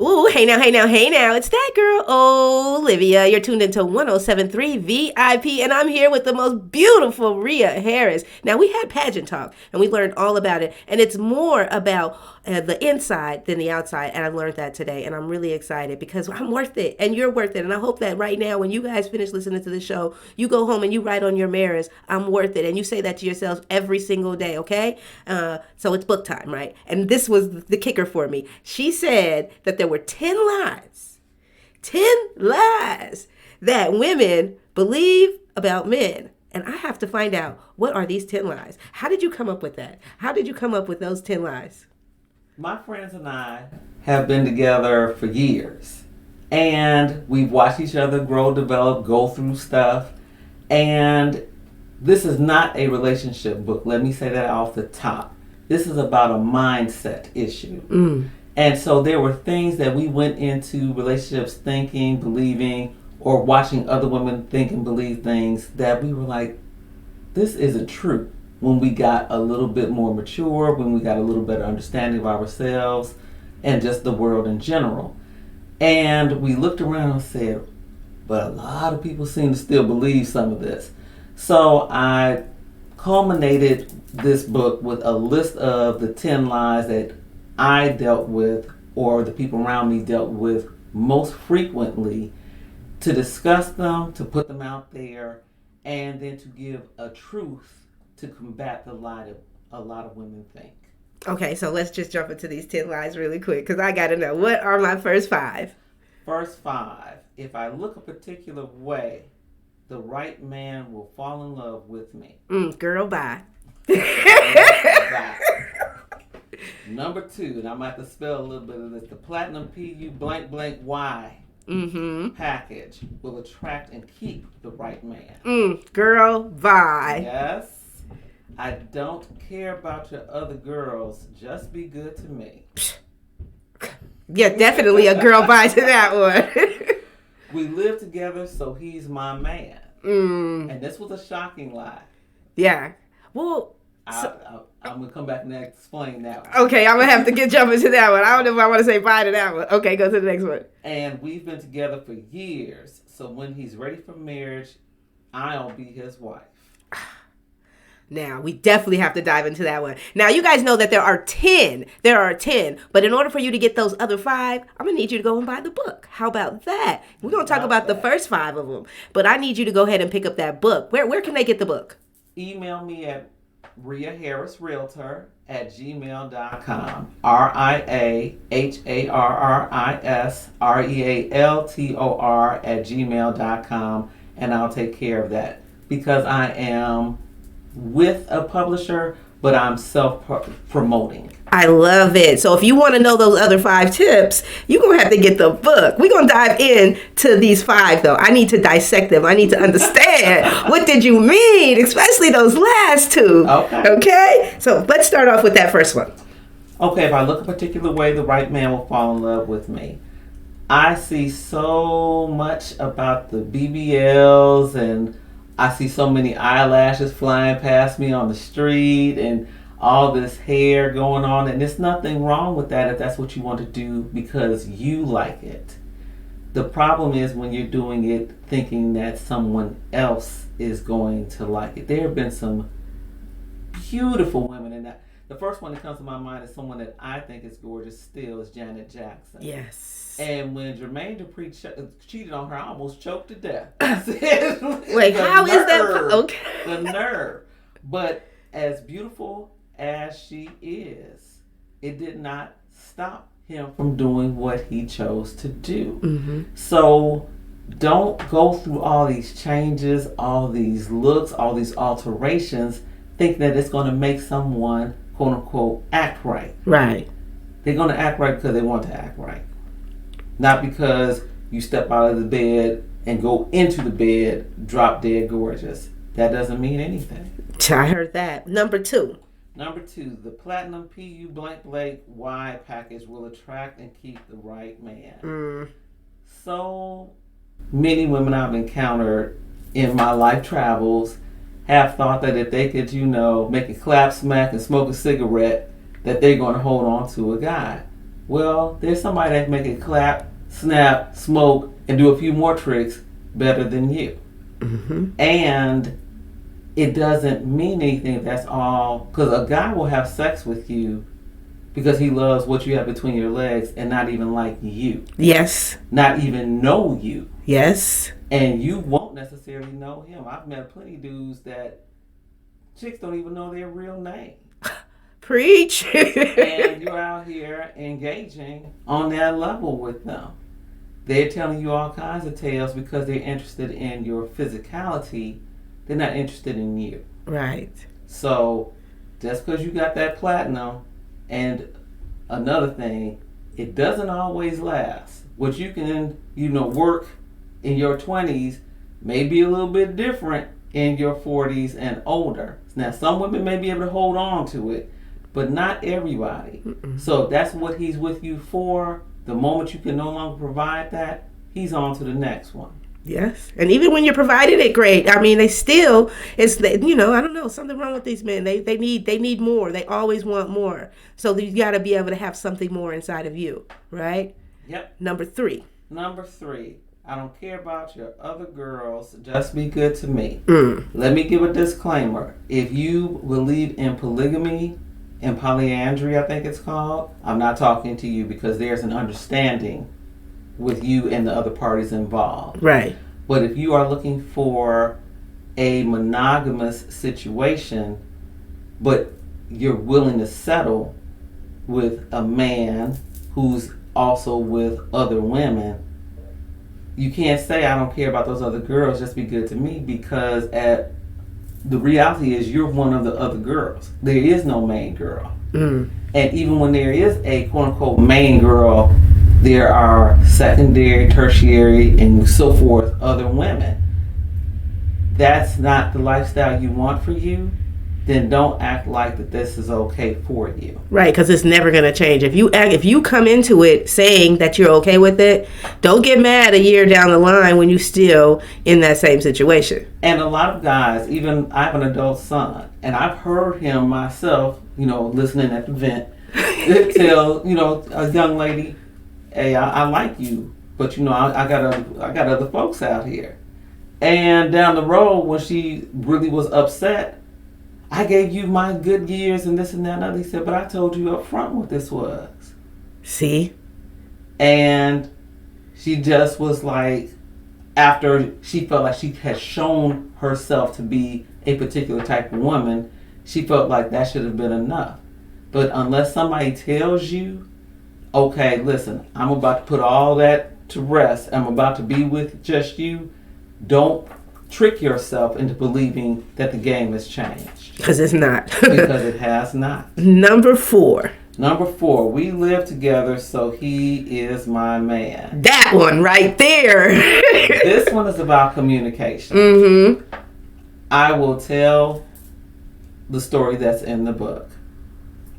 Ooh, hey now, hey now, hey now. It's that girl, Olivia. You're tuned into 1073 VIP, and I'm here with the most beautiful Ria Harris. Now, we had pageant talk, and we learned all about it, and it's more about the inside than the outside, and I learned that today, and I'm really excited because I'm worth it, and you're worth it, and I hope that right now, when you guys finish listening to the show, you go home and you write on your mirrors, I'm worth it, and you say that to yourselves every single day, okay? So it's book time, right? And this was the kicker for me. She said that there were 10 lies that women believe about men. And I have to find out, what are these 10 lies? How did you come up with that? How did you come up with those 10 lies? My friends and I have been together for years. And we've watched each other grow, develop, go through stuff. And this is not a relationship book. Let me say that off the top. This is about a mindset issue. And so there were things that we went into relationships thinking, believing, or watching other women think and believe things that we were like, this isn't true. When we got a little bit more mature, when we got a little better understanding of ourselves and just the world in general. And we looked around and said, but a lot of people seem to still believe some of this. So I culminated this book with a list of the 10 lies that I dealt with, or the people around me dealt with most frequently, to discuss them, to put them out there, and then to give a truth to combat the lie that a lot of women think. Okay, so let's just jump into these 10 lies really quick, because I got to know, what are my first 5? First 5, if I look a particular way, the right man will fall in love with me. Girl, bye. Number 2, and I'm going to have to spell a little bit of this, the platinum PU blank blank Y package will attract and keep the right man. Girl, bye. Yes. I don't care about your other girls. Just be good to me. Yeah, definitely a girl bye to that one. We live together, so he's my man. And this was a shocking lie. Yeah. Well, I'm going to come back and explain that one. Okay, I'm going to have to get jumping to that one. I don't know if I want to say bye to that one. Okay, go to the next one. And we've been together for years, so when he's ready for marriage, I'll be his wife. Now, we definitely have to dive into that one. Now, you guys know that there are 10. But in order for you to get those other 5, I'm going to need you to go and buy the book. How about that? We're going to talk about the first 5 of them. But I need you to go ahead and pick up that book. Where can they get the book? Email me at Ria Harris Realtor at gmail.com. RiaHarrisRealtor at gmail.com. And I'll take care of that. Because I am with a publisher, but I'm self-promoting. I love it. So if you want to know those other 5 tips, you're going to have to get the book. We're going to dive into these 5, though. I need to dissect them. I need to understand what did you mean, especially those last 2. Okay? So let's start off with that first one. Okay, if I look a particular way, the right man will fall in love with me. I see so much about the BBLs, and I see so many eyelashes flying past me on the street and all this hair going on. And there's nothing wrong with that if that's what you want to do because you like it. The problem is when you're doing it thinking that someone else is going to like it. There have been some beautiful women, and the first one that comes to my mind is someone that I think is gorgeous still is Janet Jackson. Yes. And when Jermaine Dupri cheated on her, I almost choked to death. I said, wait, how is that? Okay. The nerve. But as beautiful as she is, it did not stop him from doing what he chose to do. So don't go through all these changes, all these looks, all these alterations, thinking that it's going to make someone, quote unquote, act right. Right. They're going to act right because they want to act right. Not because you step out of the bed and go into the bed drop dead gorgeous. That doesn't mean anything. I heard that. Number 2. The platinum PU blank blank Y package will attract and keep the right man. So many women I've encountered in my life travels have thought that if they could, make a clap smack and smoke a cigarette, that they're going to hold on to a guy. Well, there's somebody that can make it clap, snap, smoke, and do a few more tricks better than you. And it doesn't mean anything if that's all, because a guy will have sex with you because he loves what you have between your legs and not even like you. Yes. Not even know you. Yes. And you won't necessarily know him. I've met plenty of dudes that chicks don't even know their real name. Preach. And you're out here engaging on that level with them. They're telling you all kinds of tales because they're interested in your physicality. They're not interested in you. Right. So just because you got that platinum, and another thing, it doesn't always last. What you can, work in your 20s may be a little bit different in your 40s and older. Now, some women may be able to hold on to it, but not everybody. So if that's what he's with you for, the moment you can no longer provide that, he's on to the next one. Yes. And even when you're providing it, great. I mean, they still, I don't know, something wrong with these men. They need more. They always want more. So you got to be able to have something more inside of you, right? Yep. Number 3. I don't care about your other girls. Just be good to me. Let me give a disclaimer. If you believe in polygamy and polyandry, I think it's called, I'm not talking to you because there's an understanding with you and the other parties involved. Right. But if you are looking for a monogamous situation, but you're willing to settle with a man who's also with other women, you can't say I don't care about those other girls, just be good to me, because the reality is you're one of the other girls. There is no main girl. And even when there is a quote-unquote main girl, there are secondary, tertiary, and so forth other women. That's not the lifestyle you want for you, then don't act like that this is okay for you. Right, because it's never going to change. If you come into it saying that you're okay with it, don't get mad a year down the line when you're still in that same situation. And a lot of guys, even I have an adult son, and I've heard him myself, listening at the vent, tell, a young lady, hey, I like you, but I got other folks out here. And down the road, when she really was upset, I gave you my good years and this and that and other. He said, but I told you up front what this was. See? And she just was like, after she felt like she had shown herself to be a particular type of woman, she felt like that should have been enough. But unless somebody tells you, okay, listen, I'm about to put all that to rest, I'm about to be with just you, don't trick yourself into believing that the game has changed. Because it's not. Because it has not. Number 4, we live together, so he is my man. That one right there. This one is about communication. I will tell the story that's in the book.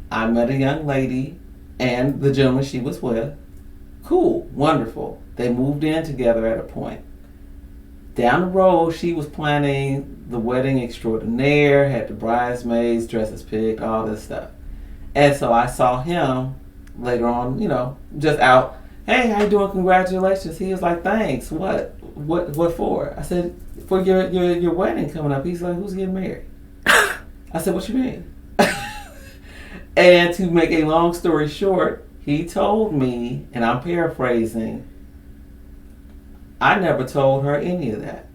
I met a young lady and the gentleman she was with. Cool, wonderful. They moved in together at a point. Down the road, she was planning the wedding extraordinaire, had the bridesmaids, dresses picked, all this stuff. And so I saw him later on, just out. Hey, how you doing? Congratulations. He was like, thanks. What for? I said, for your wedding coming up. He's like, who's getting married? I said, what you mean? And to make a long story short, he told me, and I'm paraphrasing, I never told her any of that.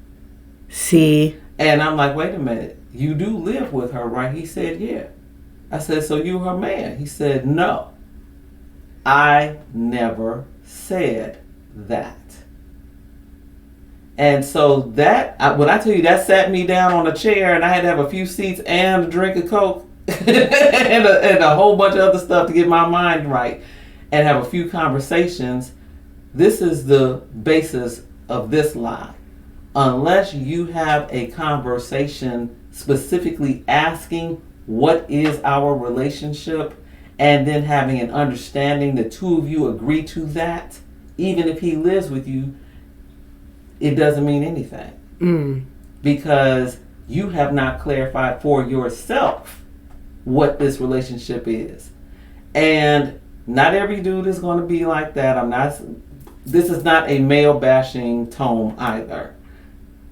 See? And I'm like, wait a minute. You do live with her, right? He said, yeah. I said, so you her man? He said, no. I never said that. And so when I tell you that sat me down on a chair and I had to have a few seats and a drink of Coke and a whole bunch of other stuff to get my mind right and have a few conversations, this is the basis of this lie. Unless you have a conversation specifically asking what is our relationship and then having an understanding, the two of you agree to that, even if he lives with you, it doesn't mean anything. Because you have not clarified for yourself what this relationship is. And Not every dude is going to be like that. This is not a male bashing tone either.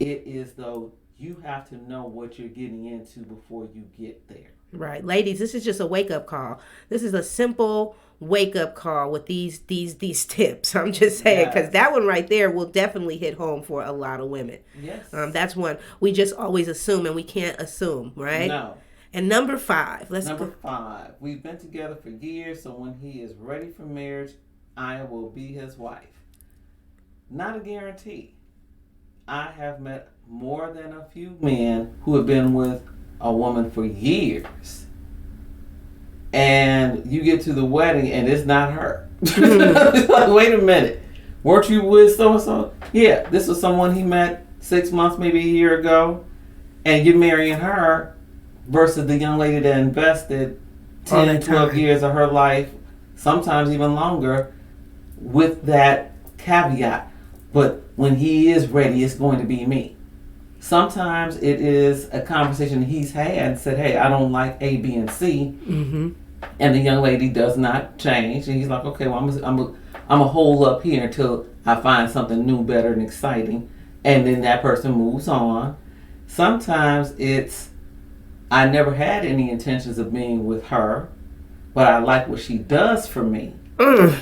It is, though, you have to know what you're getting into before you get there. Right. Ladies, this is just a wake up call. This is a simple wake up call with these tips. I'm just saying, because that one right there will definitely hit home for a lot of women. Yes. That's one we just always assume, and we can't assume, right? No. And number 5, Number 5, we've been together for years, so when he is ready for marriage, I will be his wife. Not a guarantee. I have met more than a few men who have been with a woman for years, and you get to the wedding and it's not her. It's like, wait a minute, weren't you with so and so? Yeah, this was someone he met 6 months, maybe a year ago, and you're marrying her versus the young lady that invested 10, 12 years of her life, sometimes even longer, with that caveat. But when he is ready, it's going to be me. Sometimes it is a conversation he's had and said, hey, I don't like A, B, and C. Mm-hmm. And the young lady does not change. And he's like, okay, well, I'm a hold up here until I find something new, better, and exciting. And then that person moves on. Sometimes it's, I never had any intentions of being with her, but I like what she does for me.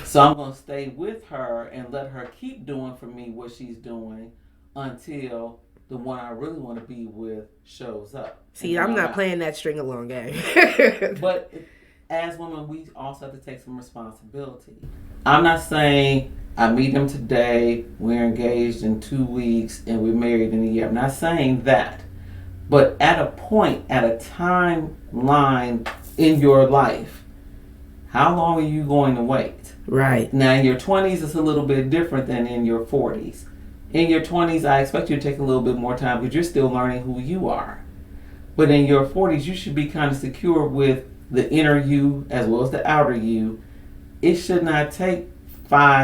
So I'm going to stay with her and let her keep doing for me what she's doing until the one I really want to be with shows up. See, I'm not playing that string along game. But as women, we also have to take some responsibility. I'm not saying I meet him today, we're engaged in 2 weeks, and we're married in a year. I'm not saying that. But at a point, at a timeline in your life, how long are you going to wait? Right. Now, in your 20s, it's a little bit different than in your 40s. In your 20s, I expect you to take a little bit more time because you're still learning who you are. But in your 40s, you should be kind of secure with the inner you as well as the outer you. It should not take 5